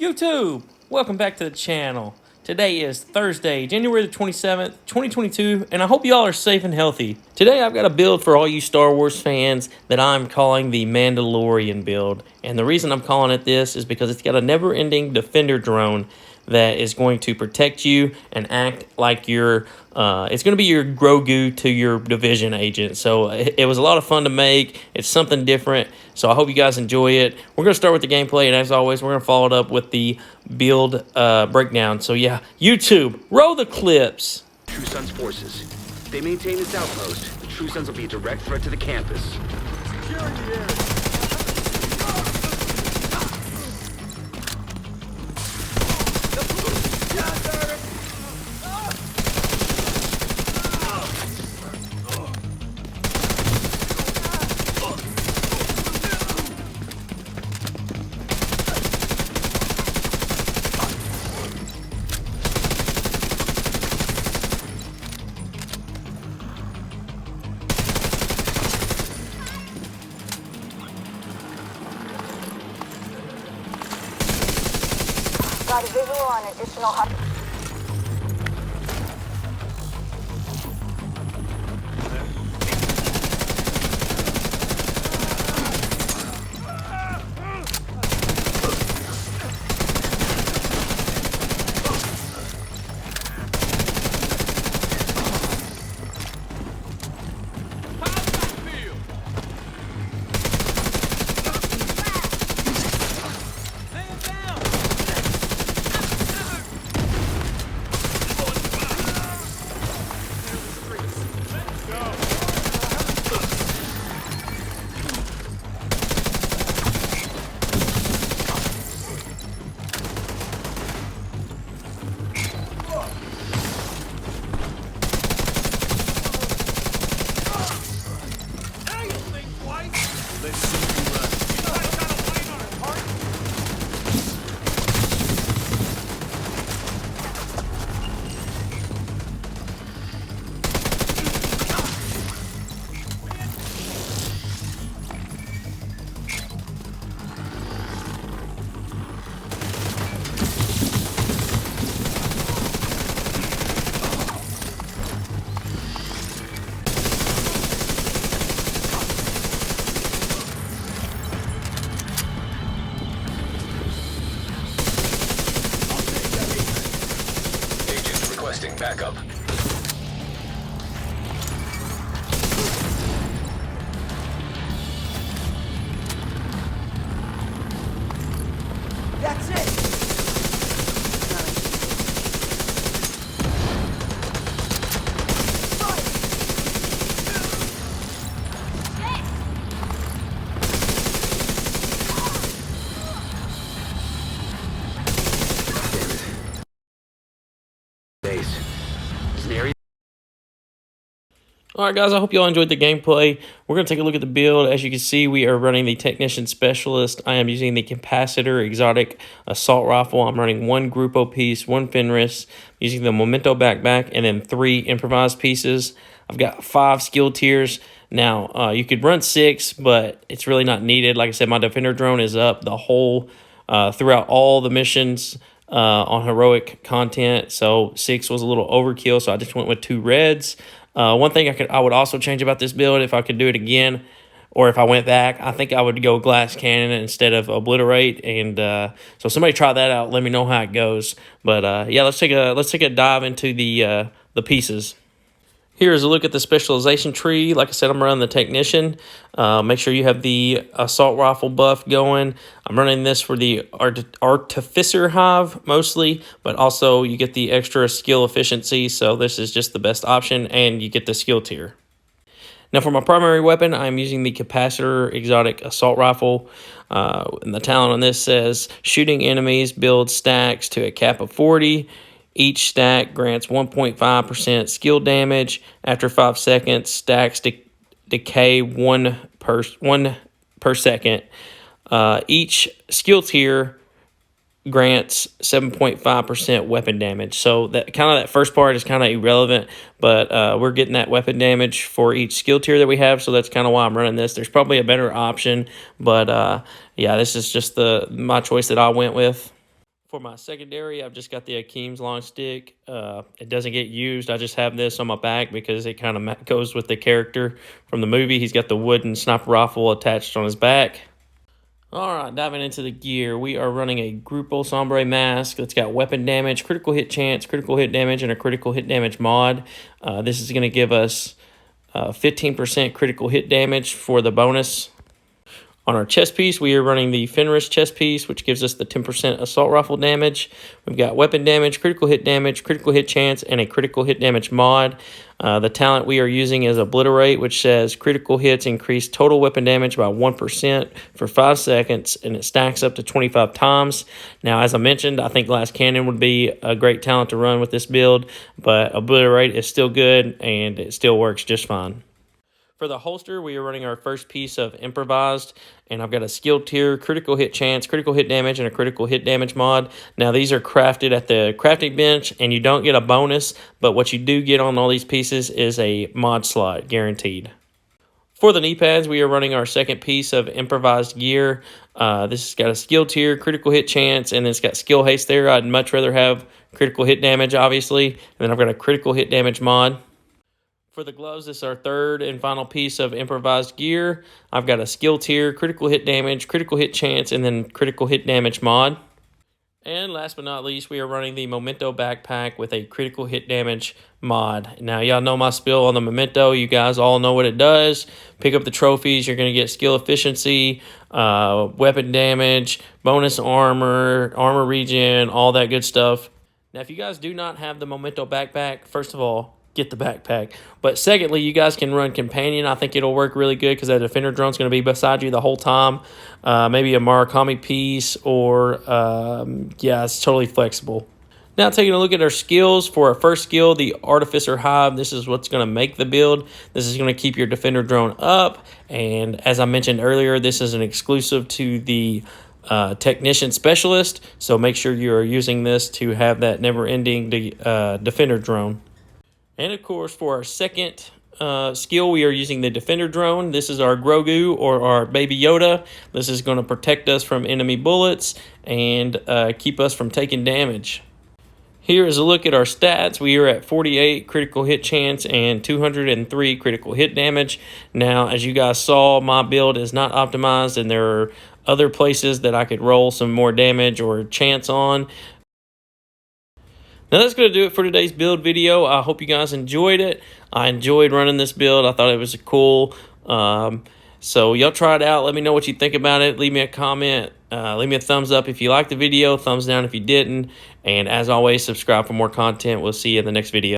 YouTube, welcome back to the channel. Today is Thursday, January the 27th, 2022, and I hope y'all are safe and healthy. Today I've got a build for all you Star Wars fans that I'm calling the Mandalorian build. And the reason I'm calling it this is because it's got a never-ending defender drone that is going to protect you and act like your it's going to be your Grogu to your division agent. So it was a lot of fun to make. It's something different, so I hope you guys enjoy it. We're going to start with the gameplay, and as always, we're going to follow it up with the build breakdown. So yeah, YouTube, roll the clips. True Sons forces. They maintain this outpost. The True Sons will be a direct threat to the campus. Securing the area. Got a visual on additional hub. Requesting backup. That's it. Base. It's an area. Alright guys, I hope y'all enjoyed the gameplay. We're going to take a look at the build. As you can see, we are running the Technician Specialist. I am using the Capacitor Exotic Assault Rifle. I'm running one Grupo piece, one Fenris, using the Memento backpack, and then 3 improvised pieces. I've got 5 skill tiers. Now, you could run 6, but it's really not needed. Like I said, my Defender drone is up the whole, throughout all the missions on heroic content. So 6 was a little overkill, so I just went with 2 reds. One thing I would also change about this build, if I could do it again, or if I went back, I think I would go glass cannon instead of obliterate. And so somebody try that out. Let me know how it goes. But yeah, let's take a dive into the pieces. Here's a look at the specialization tree. Like I said, I'm running the Technician. Make sure you have the Assault Rifle buff going. I'm running this for the Artificer Hive mostly, but also you get the extra skill efficiency, so this is just the best option, and you get the skill tier. Now for my primary weapon, I'm using the Capacitor Exotic Assault Rifle. And the talent on this says, shooting enemies builds stacks to a cap of 40. Each stack grants 1.5% skill damage. After 5 seconds, stacks decay 1 per second. Each skill tier grants 7.5% weapon damage. So that kind of that first part is kind of irrelevant, but we're getting that weapon damage for each skill tier that we have. So that's kind of why I'm running this. There's probably a better option, but yeah, this is just my choice that I went with. For my secondary, I've just got the Akeem's long stick. It doesn't get used. I just have this on my back because it kind of goes with the character from the movie. He's got the wooden sniper rifle attached on his back. All right, diving into the gear, we are running a Grupo Sombre mask that's got weapon damage, critical hit chance, critical hit damage, and a critical hit damage mod. This is going to give us 15% critical hit damage for the bonus. On our chest piece, we are running the Fenris chest piece, which gives us the 10% assault rifle damage. We've got weapon damage, critical hit chance, and a critical hit damage mod. The talent we are using is Obliterate, which says critical hits increase total weapon damage by 1% for 5 seconds, and it stacks up to 25 times. Now, as I mentioned, I think Glass Cannon would be a great talent to run with this build, but Obliterate is still good, and it still works just fine. For the holster, we are running our first piece of Improvised, and I've got a skill tier, critical hit chance, critical hit damage, and a critical hit damage mod. Now, these are crafted at the crafting bench, and you don't get a bonus, but what you do get on all these pieces is a mod slot, guaranteed. For the knee pads, we are running our second piece of Improvised gear. This has got a skill tier, critical hit chance, and it's got skill haste there. I'd much rather have critical hit damage, obviously, and then I've got a critical hit damage mod. For the gloves, this is our third and final piece of Improvised gear. I've got a skill tier, critical hit damage, critical hit chance, and then critical hit damage mod. And last but not least, we are running the Memento backpack with a critical hit damage mod. Now, y'all know my spiel on the Memento. You guys all know what it does. Pick up the trophies. You're going to get skill efficiency, weapon damage, bonus armor, armor regen, all that good stuff. Now, if you guys do not have the Memento backpack, first of all, get the backpack. But secondly, you guys can run Companion. I think it'll work really good because that Defender drone's going to be beside you the whole time. Maybe a Murakami piece or, yeah, it's totally flexible. Now, taking a look at our skills. For our first skill, the Artificer Hive, this is what's going to make the build. This is going to keep your Defender drone up. And as I mentioned earlier, this is an exclusive to the Technician Specialist. So make sure you are using this to have that never-ending Defender drone. And of course, for our second skill, we are using the Defender drone. This is our Grogu, or our Baby Yoda. This is going to protect us from enemy bullets and keep us from taking damage. Here is a look at our stats. We are at 48 critical hit chance and 203 critical hit damage. Now, as you guys saw, my build is not optimized, and there are other places that I could roll some more damage or chance on. Now, that's going to do it for today's build video. I hope you guys enjoyed it. I enjoyed running this build. I thought it was cool. So y'all try it out. Let me know what you think about it. Leave me a comment. Leave me a thumbs up if you liked the video. Thumbs down if you didn't. And as always, subscribe for more content. We'll see you in the next video.